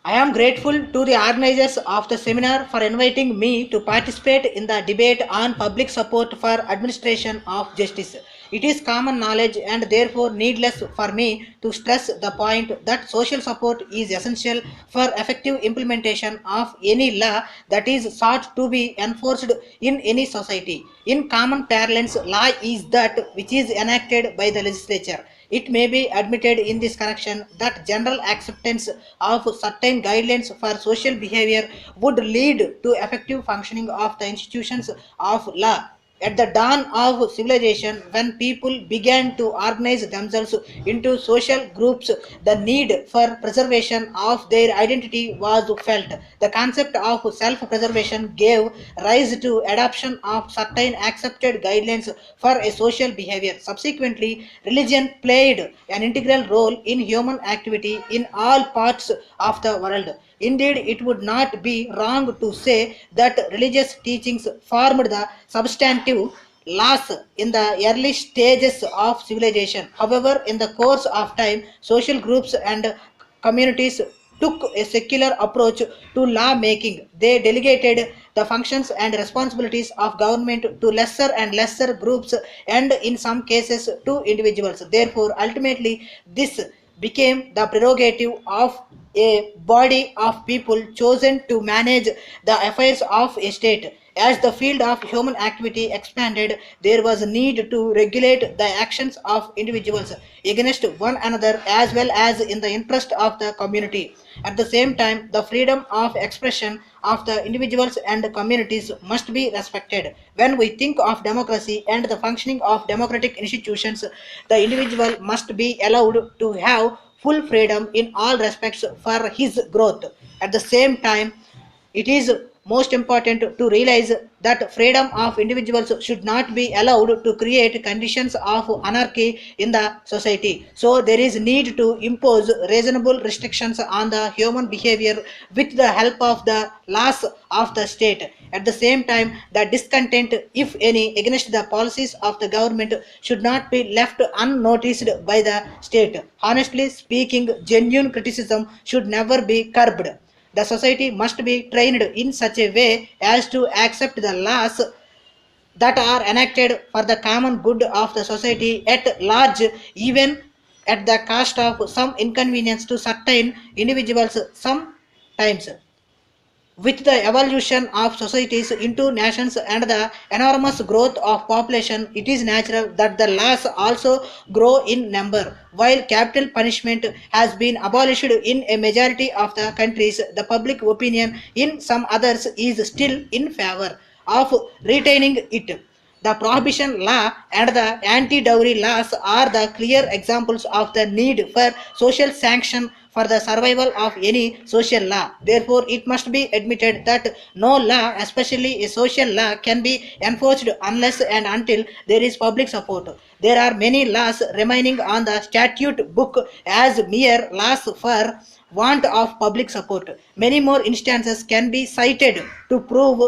I am grateful to the organizers of the seminar for inviting me to participate in the debate on public support for administration of justice. It is common knowledge and therefore needless for me to stress the point that social support is essential for effective implementation of any law that is sought to be enforced in any society. In common parlance, law is that which is enacted by the legislature. It may be admitted in this connection that general acceptance of certain guidelines for social behavior would lead to effective functioning of the institutions of law. At the dawn of civilization, when people began to organize themselves into social groups, the need for preservation of their identity was felt. The concept of self-preservation gave rise to adoption of certain accepted guidelines for a social behavior. Subsequently, religion played an integral role in human activity in all parts of the world. Indeed, it would not be wrong to say that religious teachings formed the substantive laws in the early stages of civilization. However, in the course of time, social groups and communities took a secular approach to law making. They delegated the functions and responsibilities of government to lesser and lesser groups and in some cases to individuals. Therefore, ultimately, this became the prerogative of a body of people chosen to manage the affairs of a state. As the field of human activity expanded, there was a need to regulate the actions of individuals against one another as well as in the interest of the community. At the same time, the freedom of expression of the individuals and communities must be respected. When we think of democracy and the functioning of democratic institutions, the individual must be allowed to have full freedom in all respects for his growth. At the same time, it is most important to realize that freedom of individuals should not be allowed to create conditions of anarchy in the society. So there is need to impose reasonable restrictions on the human behavior with the help of the laws of the state. At the same time, the discontent, if any, against the policies of the government should not be left unnoticed by the state. Honestly speaking, genuine criticism should never be curbed. The society must be trained in such a way as to accept the laws that are enacted for the common good of the society at large, even at the cost of some inconvenience to certain individuals sometimes. With the evolution of societies into nations and the enormous growth of population, it is natural that the laws also grow in number. While capital punishment has been abolished in a majority of the countries, the public opinion in some others is still in favor of retaining it. The prohibition law and the anti dowry laws are the clear examples of the need for social sanction for the survival of any social law. Therefore, it must be admitted that no law, especially a social law, can be enforced unless and until there is public support. There are many laws remaining on the statute book as mere laws for want of public support. Many more instances can be cited to prove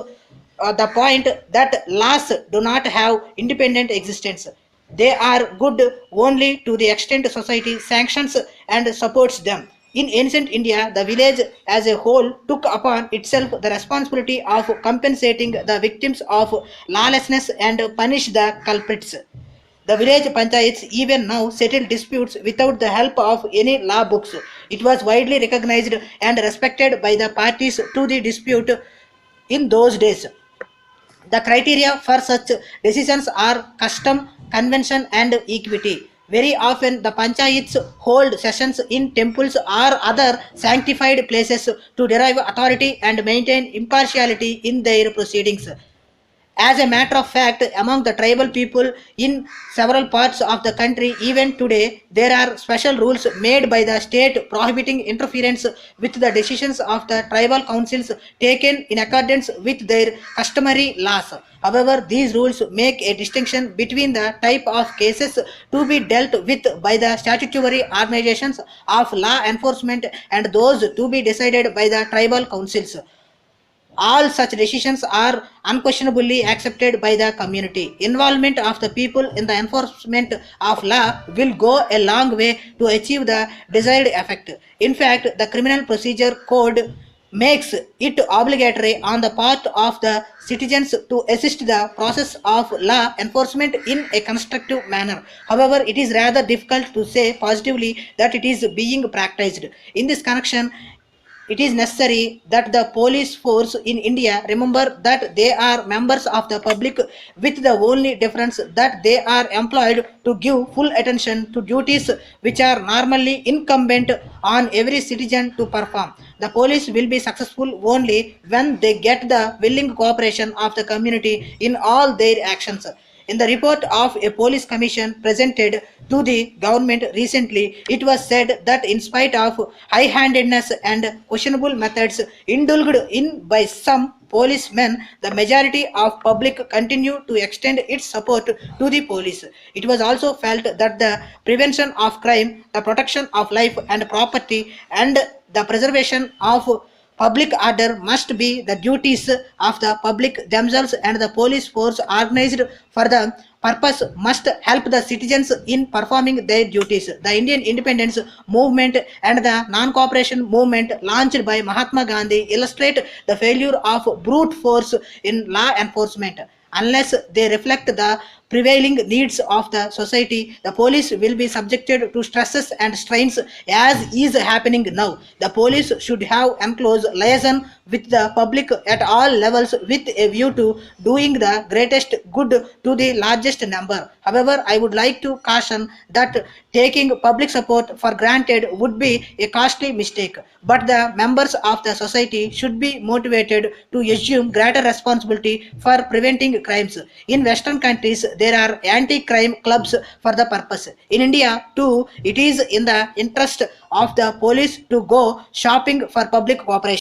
the point that laws do not have independent existence. They are good only to the extent society sanctions and supports them. In ancient India, the village as a whole took upon itself the responsibility of compensating the victims of lawlessness and punish the culprits. The village panchayats even now settle disputes without the help of any law books. It was widely recognized and respected by the parties to the dispute in those days. The criteria for such decisions are custom, convention, and equity. Very often, the panchayats hold sessions in temples or other sanctified places to derive authority and maintain impartiality in their proceedings. As a matter of fact, among the tribal people in several parts of the country, even today, there are special rules made by the state prohibiting interference with the decisions of the tribal councils taken in accordance with their customary laws. However, these rules make a distinction between the type of cases to be dealt with by the statutory organizations of law enforcement and those to be decided by the tribal councils. All such decisions are unquestionably accepted by the community. Involvement of the people in the enforcement of law will go a long way to achieve the desired effect. In fact, the Criminal Procedure Code makes it obligatory on the part of the citizens to assist the process of law enforcement in a constructive manner. However, it is rather difficult to say positively that it is being practiced. In this connection, it is necessary that the police force in India remember that they are members of the public, with the only difference that they are employed to give full attention to duties which are normally incumbent on every citizen to perform. The police will be successful only when they get the willing cooperation of the community in all their actions. In the report of a police commission presented to the government recently, it was said that in spite of high handedness and questionable methods indulged in by some policemen, the majority of public continue to extend its support to the police. It was also felt that the prevention of crime, the protection of life and property, and the preservation of public order must be the duties of the public themselves, and the police force organized for the purpose must help the citizens in performing their duties. The Indian independence movement and the non-cooperation movement launched by Mahatma Gandhi illustrate the failure of brute force in law enforcement. Unless they reflect the prevailing needs of the society, the police will be subjected to stresses and strains as is happening now. The police should have enclosed liaison with the public at all levels with a view to doing the greatest good to the largest number. However, I would like to caution that taking public support for granted would be a costly mistake, but the members of the society should be motivated to assume greater responsibility for preventing crimes. In Western countries, there are anti-crime clubs for the purpose. In India, too, it is in the interest of the police to go shopping for public cooperation.